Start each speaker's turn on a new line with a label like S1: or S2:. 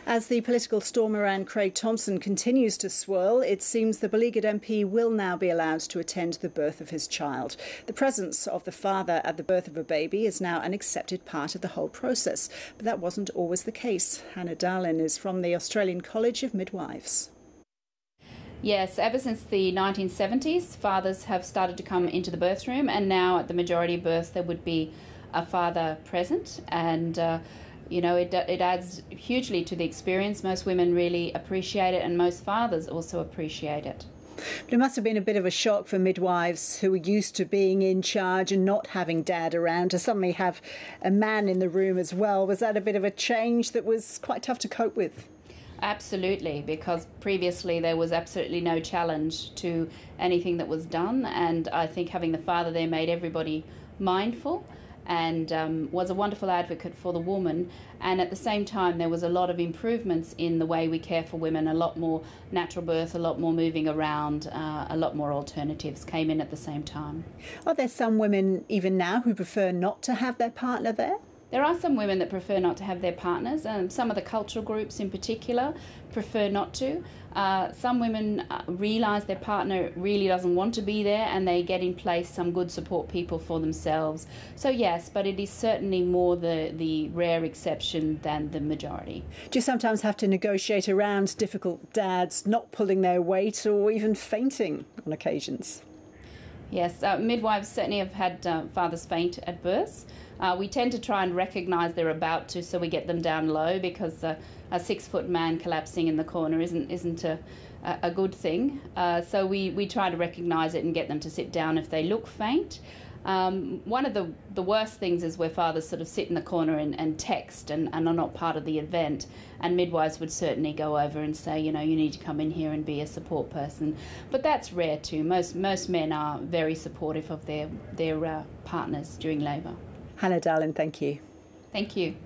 S1: As the political storm around Craig Thomson continues to swirl, it seems the beleaguered MP will now be allowed to attend the birth of his child. The presence of the father at the birth of a baby is now an accepted part of the whole process, but that wasn't always the case. Dahlen is from the Australian College of Midwives.
S2: Yes, ever since the 1970s, fathers have started to come into the birth room, and now at the majority of births there would be a father present, and it adds hugely to the experience. Most women really appreciate it, and most fathers also appreciate it.
S1: But it must have been a bit of a shock for midwives who were used to being in charge and not having dad around to suddenly have a man in the room as well. Was that a bit of a change that was quite tough to cope with?
S2: Absolutely, because previously there was absolutely no challenge to anything that was done, and I think having the father there made everybody mindful and was a wonderful advocate for the woman. And at the same time there was a lot of improvements in the way we care for women, a lot more natural birth, a lot more moving around, a lot more alternatives came in at the same time.
S1: Are there some women even now who prefer not to have their partner there?
S2: There are some women that prefer not to have their partners, and some of the cultural groups in particular prefer not to. Some women realise their partner really doesn't want to be there, and they get in place some good support people for themselves. So yes, but it is certainly more the rare exception than the majority.
S1: Do you sometimes have to negotiate around difficult dads not pulling their weight or even fainting on occasions?
S2: Yes, midwives certainly have had fathers faint at births. We tend to try and recognise they're about to, so we get them down low, because a 6-foot man collapsing in the corner isn't a good thing. So we try to recognise it and get them to sit down if they look faint. One of the worst things is where fathers sort of sit in the corner and text and are not part of the event, and midwives would certainly go over and say, you need to come in here and be a support person. But that's rare too. Most men are very supportive of their partners during labour.
S1: Dahlen, thank you.
S2: Thank you.